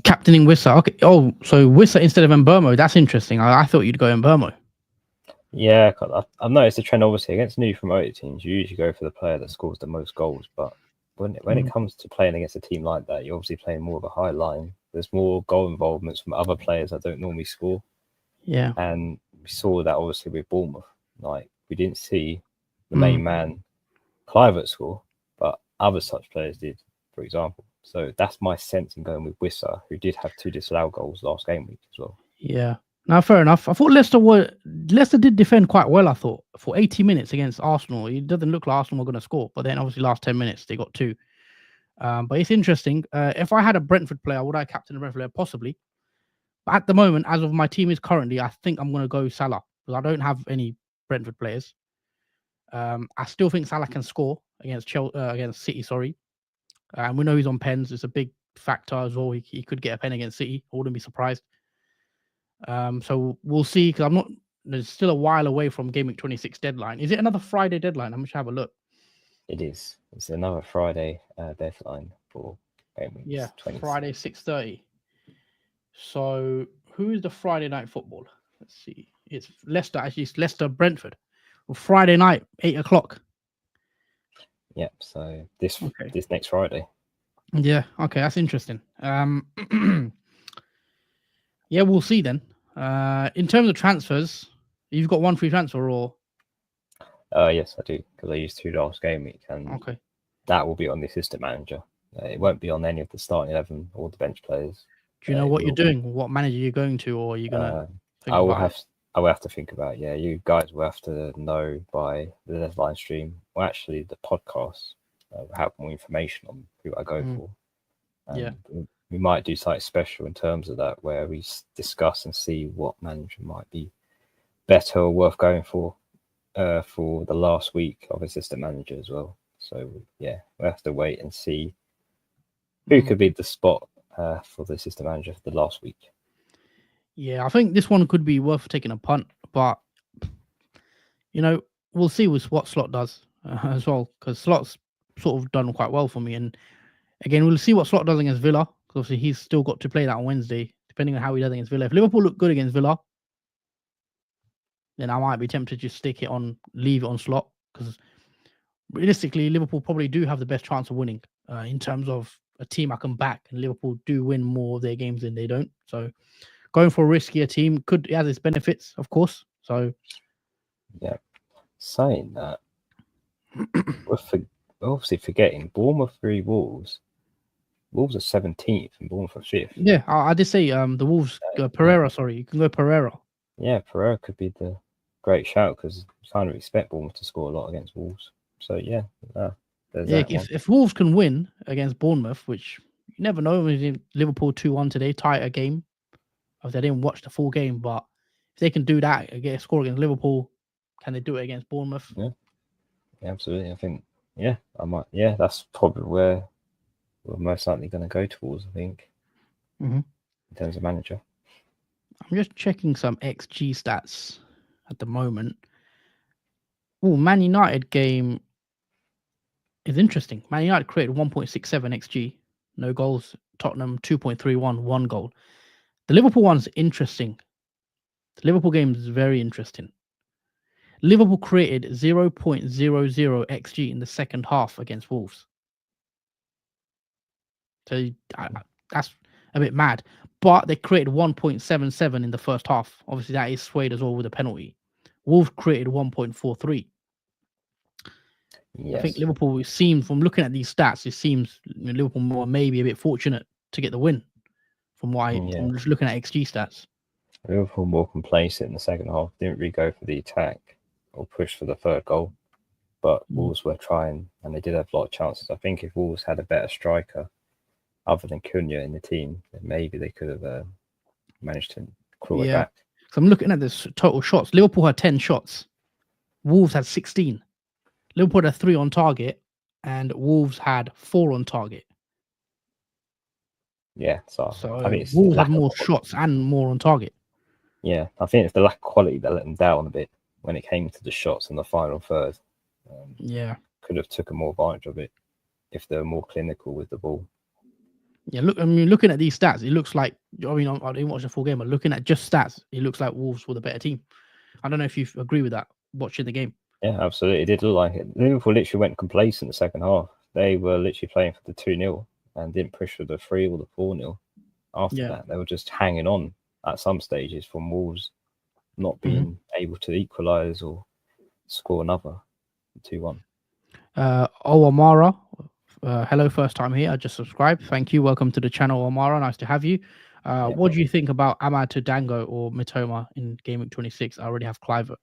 Captaining Wissa. Okay. Oh, so Wissa instead of Mbermo. That's interesting. I thought you'd go Mbermo. Yeah, I've noticed the trend. Obviously, against newly promoted teams, you usually go for the player that scores the most goals. But when it comes to playing against a team like that, you're obviously playing more of a high line. There's more goal involvements from other players that don't normally score. Yeah. And we saw that obviously with Bournemouth. Like, we didn't see the main man Clivert score, but other such players did, for example. So that's my sense in going with Wissa, who did have 2 disallowed goals last game week as well. Yeah. Now, fair enough. I thought Leicester did defend quite well, I thought, for 80 minutes against Arsenal. It doesn't look like Arsenal were going to score, but then obviously last 10 minutes they got 2. But it's interesting. If I had a Brentford player, would I captain a Brentford player? Possibly. But at the moment, as of my team is currently, I think I'm going to go Salah because I don't have any Brentford players. I still think Salah can score against City. Sorry, and we know he's on pens. It's a big factor as well. He could get a pen against City. I wouldn't be surprised. So we'll see because I'm not. There's still a while away from Game Week 26 deadline. Is it another Friday deadline? I'm gonna have a look. It is. It's another Friday deadline for Game Week. Yeah, 26. Friday 6:30. So who is the Friday night football? Let's see. It's Leicester. Actually, it's Leicester Brentford. Well, Friday night, 8:00. Yep. So this next Friday. Yeah. Okay, that's interesting. Yeah, we'll see then. In terms of transfers, you've got one free transfer or? Yes, I do, because I used 2 last game week, and Okay. that will be on the assistant manager. It won't be on any of the starting 11 or the bench players. Do you know what you're doing? What manager you're going to, or are you gonna? I will have to think about it. Yeah, you guys will have to know by the deadline stream, or actually the podcast. Will have more information on who I go for. And we might do something special in terms of that, where we discuss and see what manager might be better or worth going for the last week of assistant manager as well. So yeah, we'll have to wait and see who could be the spot for the assistant manager for the last week. Yeah, I think this one could be worth taking a punt, but we'll see with what Slot does as well, because Slot's sort of done quite well for me. And again, we'll see what Slot does against Villa, because obviously he's still got to play that on Wednesday, depending on how he does against Villa. If Liverpool look good against Villa, then I might be tempted to just leave it on Slot, because realistically, Liverpool probably do have the best chance of winning in terms of a team I can back, and Liverpool do win more of their games than they don't. So going for a riskier team it has its benefits, of course. So yeah, saying that, we're obviously forgetting Bournemouth 3 Wolves. Wolves are 17th and Bournemouth are 5th. Yeah, I did say the Wolves. Pereira, sorry, you can go Pereira. Yeah, Pereira could be the great shout, because you kind of expect Bournemouth to score a lot against Wolves. So yeah, if Wolves can win against Bournemouth, which you never know, Liverpool 2-1 today, tighter game. Obviously, I didn't watch the full game, but if they can do that, get a score against Liverpool, can they do it against Bournemouth? Yeah, absolutely. I think I might. Yeah, that's probably where we're most likely going to go towards, I think, in terms of manager. I'm just checking some XG stats at the moment. Oh, Man United game is interesting. Man United created 1.67 XG, no goals. Tottenham 2.31, 1 goal. The Liverpool one's interesting. The Liverpool game is very interesting. Liverpool created 0.00 XG in the second half against Wolves. So that's a bit mad. But they created 1.77 in the first half. Obviously, that is swayed as well with a penalty. Wolves created 1.43. Yes. I think Liverpool, from looking at these stats, it seems Liverpool were maybe a bit fortunate to get the win from just looking at XG stats. Liverpool more complacent in the second half, didn't really go for the attack or push for the third goal. But Wolves were trying, and they did have a lot of chances. I think if Wolves had a better striker other than Cunha in the team, then maybe they could have managed to claw it back. So I'm looking at this total shots. Liverpool had 10 shots. Wolves had 16. Liverpool had 3 on target, and Wolves had 4 on target. Yeah, so I think Wolves had more shots and more on target. Yeah, I think it's the lack of quality that let them down a bit when it came to the shots in the final third. Could have taken more advantage of it if they're more clinical with the ball. Yeah, look, I mean, looking at these stats, it looks like, I mean, I didn't watch the full game, but looking at just stats, it looks like Wolves were the better team. I don't know if you agree with that watching the game. Yeah, absolutely. It did look like it. Liverpool literally went complacent the second half. They were literally playing for the 2-0 and didn't push for the 3 or the 4-0. After that, they were just hanging on at some stages from Wolves not being able to equalise or score another 2-1. Amara, hello, first time here. I just subscribed. Thank you. Welcome to the channel, Amara. Nice to have you. What do you think about Amad to Dango or Mitoma in Game Week 26? I already have Cliver.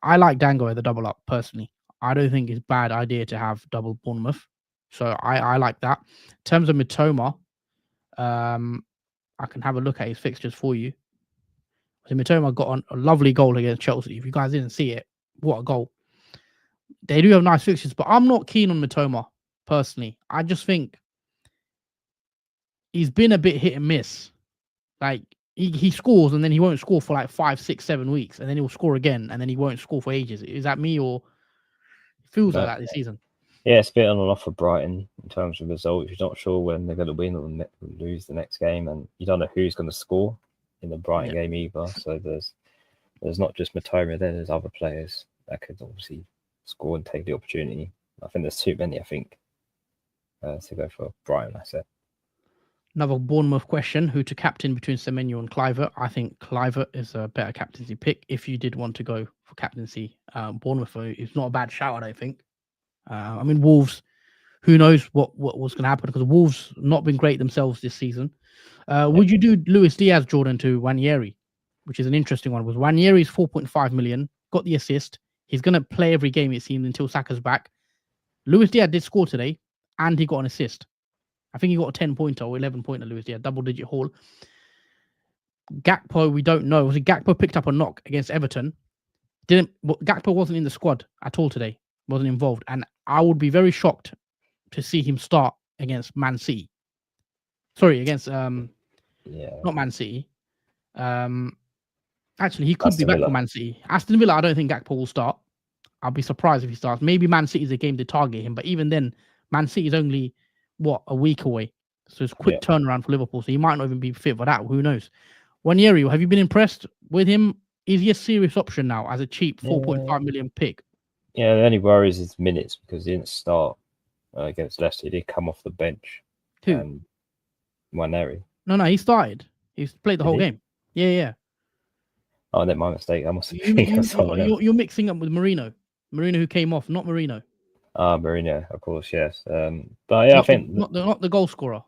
I like Dango at the double up personally. I don't think it's a bad idea to have double Bournemouth. So I like that. In terms of Mitoma, I can have a look at his fixtures for you. So Mitoma got a lovely goal against Chelsea. If you guys didn't see it, what a goal. They do have nice fixtures, but I'm not keen on Mitoma personally. I just think he's been a bit hit and miss. Like he scores and then he won't score for like 5, 6, 7 weeks, and then he'll score again and then he won't score for ages. Is that me, or it feels like that this season? Yeah, it's a bit on and off for Brighton in terms of results. You're not sure when they're going to win or lose the next game, and you don't know who's going to score in the Brighton game either. So there's not just Mitoma there. There's other players that could obviously score and take the opportunity. I think there's too many. I think to go for Brighton. That's it. Another Bournemouth question: who to captain between Semenyo and Cliver? I think Cliver is a better captaincy pick if you did want to go for captaincy. Bournemouth is not a bad shout, I don't think. I mean, Wolves, who knows what was going to happen, because Wolves not been great themselves this season. Would you do Luis Diaz, Jordan, to Wanyeri, which is an interesting one? Was Wanyeri's 4.5 million, got the assist. He's going to play every game, it seems, until Saka's back. Luis Diaz did score today, and he got an assist. I think he got a 10-pointer or 11-pointer, Luis Diaz, double-digit haul. Gakpo, we don't know. Was it Gakpo picked up a knock against Everton? Gakpo wasn't in the squad at all today. Wasn't involved, and I would be very shocked to see him start against Man City. Sorry, against not Man City. Actually, he could Aston be back Villa. for Man City. Aston Villa, I don't think Gakpo will start. I'll be surprised if he starts. Maybe Man City is a game to target him, but even then, Man City is only a week away, so it's a quick turnaround for Liverpool. So he might not even be fit for that. Who knows? Wanyeri, have you been impressed with him? Is he a serious option now as a cheap 4.5 million pick? Yeah, the only worry is his minutes, because he didn't start against Leicester. He did come off the bench. Who? Wanyeri. No, he started. He's played the whole game. Yeah. Oh, that's my mistake. I must have thinking of someone else. You're mixing up with Marino. Marino who came off, not Marino. Marino, of course, yes. But yeah, I think not the goal scorer.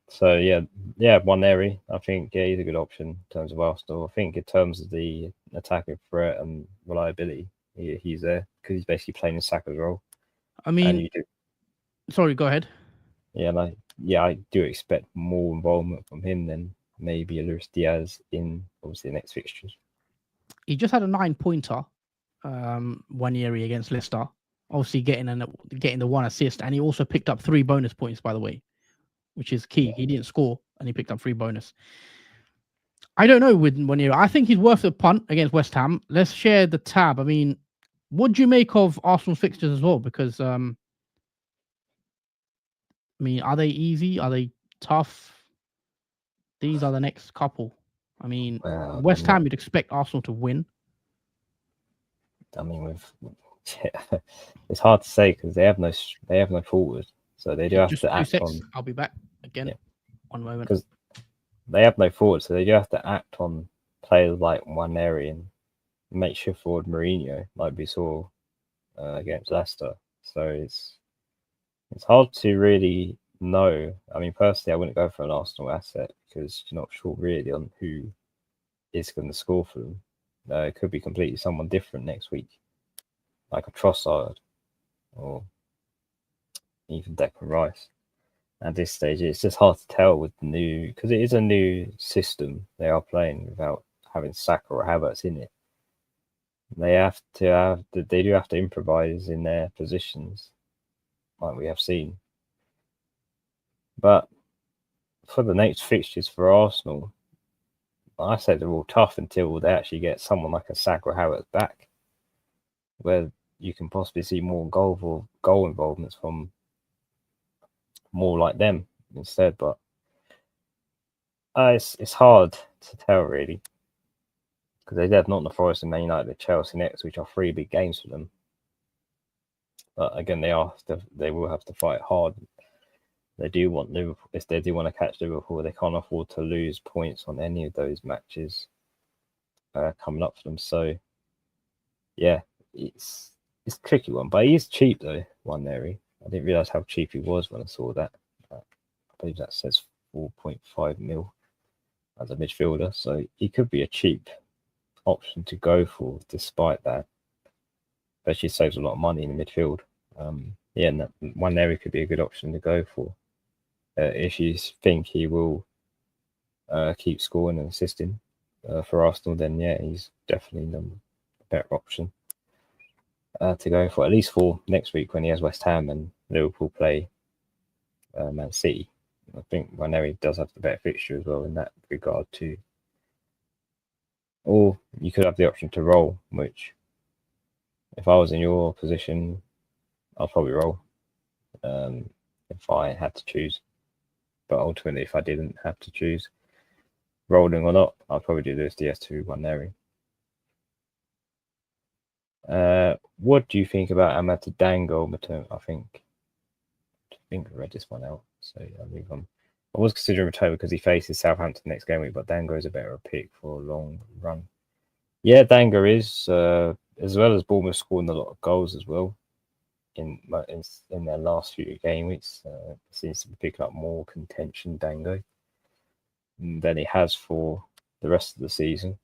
So yeah, Wanyeri. I think he's a good option in terms of Arsenal. I think in terms of the attacking threat and reliability, he's there because he's basically playing in Saka's role. I mean, sorry, go ahead. Yeah, I do expect more involvement from him than maybe Luis Diaz in obviously the next fixtures. He just had a 9-pointer, Wanyeri against Leicester. Obviously getting the 1 assist, and he also picked up 3 bonus points, by the way, which is key. He didn't score, and he picked up 3 bonus. I don't know with Wanyeri. I think he's worth a punt against West Ham. Let's share the tab. I mean, what do you make of Arsenal fixtures as well? Because I mean, are they easy? Are they tough? These are the next couple. I mean, West Ham, you'd expect Arsenal to win. I mean, it's hard to say because they have no forward, so they do have to act on. I'll be back again. 1 moment. Because they have no forward, so they do have to act on players like Wanyeri and make sure forward Mourinho, like we saw against Leicester. So it's hard to really know. I mean, personally, I wouldn't go for an Arsenal asset because you're not sure really on who is going to score for them. It could be completely someone different next week, like a Trossard or even Declan Rice. At this stage, it's just hard to tell with the new, because it is a new system they are playing without having Saka or Havertz in it. They do have to improvise in their positions, like we have seen. But for the next fixtures for Arsenal, I say they're all tough until they actually get someone like a Saka or Havertz back. where you can possibly see more goal involvements from more like them instead. But it's hard to tell really, because they have Nottingham Forest and Man United and Chelsea next, which are 3 big games for them. But again, they will have to fight hard. They do want Liverpool. If they do want to catch Liverpool, they can't afford to lose points on any of those matches coming up for them. So yeah, it's a tricky one, but he's cheap though. Nwaneri. I didn't realize how cheap he was when I saw that. I believe that says 4.5 mil as a midfielder, so he could be a cheap option to go for. Despite that, especially saves a lot of money in the midfield. Yeah, and Nwaneri could be a good option to go for if you think he will keep scoring and assisting for Arsenal. Then yeah, he's definitely the better option to go for, at least for next week when he has West Ham and Liverpool play Man City. I think Nwaneri does have the better fixture as well in that regard too. Or you could have the option to roll, which if I was in your position, I'll probably roll if I had to choose. But ultimately, if I didn't have to choose rolling or not, I'd probably do this DS2 Nwaneri. What do you think about Amata Dango? I think I read this one out, so I'll move on. I was considering Matoma because he faces Southampton next game week, but Dango is a better pick for a long run. Yeah, Dango is, as well as Bournemouth scoring a lot of goals as well in their last few game weeks. Seems to be picking up more contention, Dango, than he has for the rest of the season.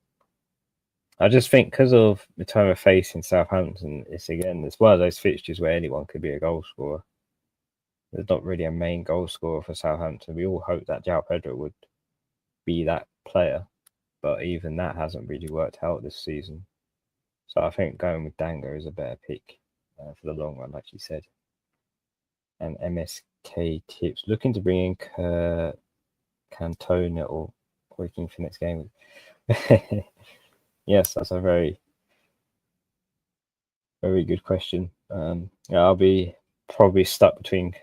I just think because of Matoma facing Southampton, it's one of those fixtures where anyone could be a goal scorer. There's not really a main goal scorer for Southampton. We all hope that João Pedro would be that player, but even that hasn't really worked out this season. So I think going with Dango is a better pick for the long run, like you said. And MSK tips looking to bring in Cantona or looking for next game. Yes, that's a very, very good question. I'll be probably stuck between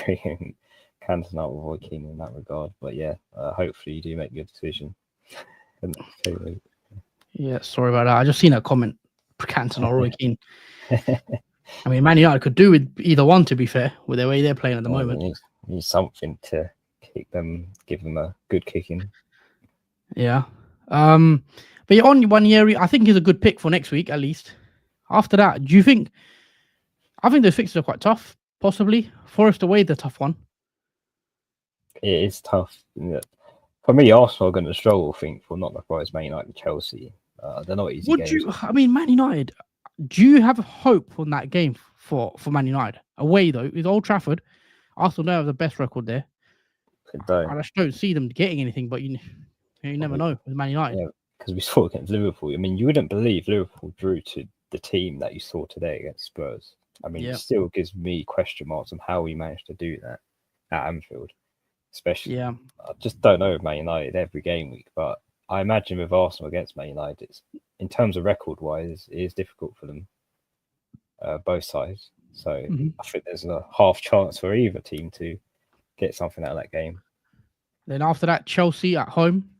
bringing Cantona or Keane in that regard. But yeah, hopefully you do make a good decision. Yeah, sorry about that. I just seen a comment, Cantona or Roy Keane. I mean, Man United could do with either one, to be fair, with the way they're playing at the moment. Need something to give them a good kicking. Yeah. But yeah, on Nwaneri, I think he's a good pick for next week, at least. After that, do you think... I think those fixtures are quite tough, possibly. Forest away, the tough one. It is tough. For me, Arsenal are going to struggle, I think, for not the prize Man United and Chelsea. They're not easy games. Man United, do you have hope on that game for Man United? Away, though, with Old Trafford, Arsenal don't have the best record there. I just don't see them getting anything, but you never know with Man United. Yeah, because we saw against Liverpool. I mean, you wouldn't believe Liverpool drew to the team that you saw today against Spurs. I mean, It still gives me question marks on how we managed to do that at Anfield. Especially, I just don't know with Man United every game week, but I imagine with Arsenal against Man United, in terms of record-wise, it is difficult for them, both sides. So I think there's a half chance for either team to get something out of that game. Then after that, Chelsea at home,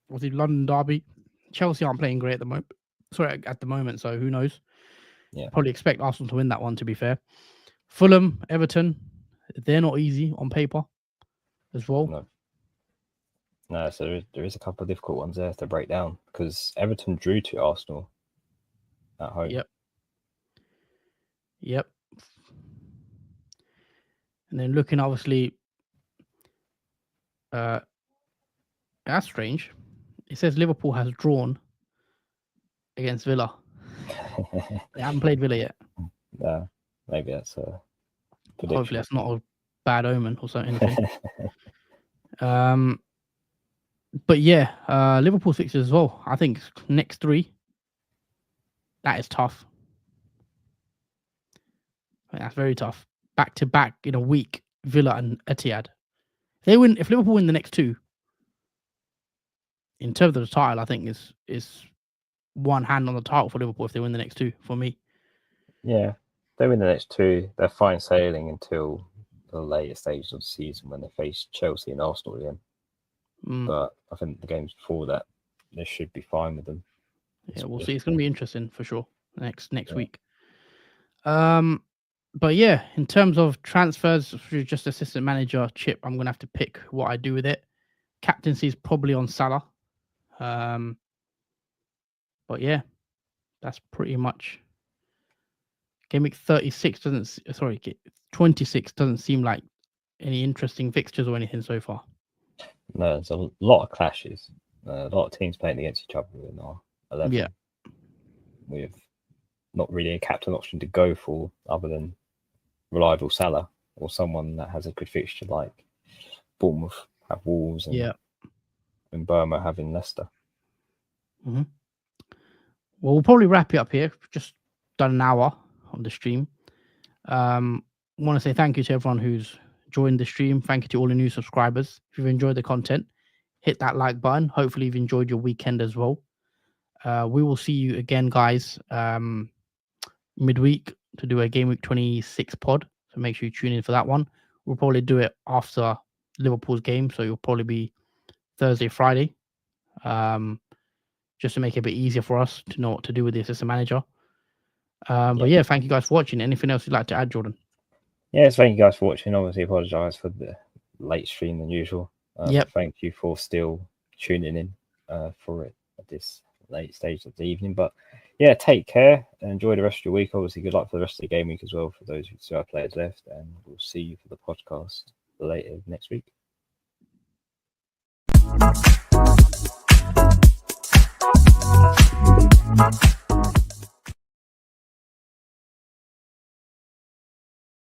was it London derby? Chelsea aren't playing great at the moment. So who knows? Yeah, probably expect Arsenal to win that one. To be fair, Fulham, Everton, they're not easy on paper as well. No, so there is a couple of difficult ones there to break down because Everton drew to Arsenal at home. Yep. And then looking, obviously, that's strange. It says Liverpool has drawn against Villa. They haven't played Villa yet. Yeah, maybe that's a prediction. Hopefully that's not a bad omen or something. But yeah, Liverpool fixtures as well. I think next 3. That is tough. That's very tough. Back to back in a week, Villa and Etihad. If Liverpool win the next 2, in terms of the title, I think is one hand on the title for Liverpool if they win the next 2 for me. Yeah, they win the next two. They're fine sailing until the later stages of the season when they face Chelsea and Arsenal again. But I think the games before that, they should be fine with them. Yeah, we'll see. It's going to be interesting for sure next week. But yeah, in terms of transfers, just assistant manager chip, I'm going to have to pick what I do with it. Captaincy is probably on Salah. But yeah, that's pretty much. Game week 26 26 doesn't seem like any interesting fixtures or anything so far. No, there's a lot of clashes. A lot of teams playing against each other in our 11. Yeah. With not really a captain option to go for other than reliable Salah or someone that has a good fixture like Bournemouth have Wolves and Burma having Leicester. Mm-hmm. Well, we'll probably wrap it up here. We've just done an hour on the stream. I want to say thank you to everyone who's joined the stream. Thank you to all the new subscribers. If you've enjoyed the content, hit that like button. Hopefully you've enjoyed your weekend as well. We will see you again, guys, midweek to do a Game Week 26 pod. So make sure you tune in for that one. We'll probably do it after Liverpool's game. So it'll probably be Thursday, Friday. Just to make it a bit easier for us to know what to do with the assistant manager. But yeah, thank you guys for watching. Anything else you'd like to add, Jordan? Yes, thank you guys for watching. Obviously, apologise for the late stream than usual. Thank you for still tuning in for it at this late stage of the evening. But yeah, take care and enjoy the rest of your week. Obviously, good luck for the rest of the game week as well for those who still have players left. And we'll see you for the podcast later next week.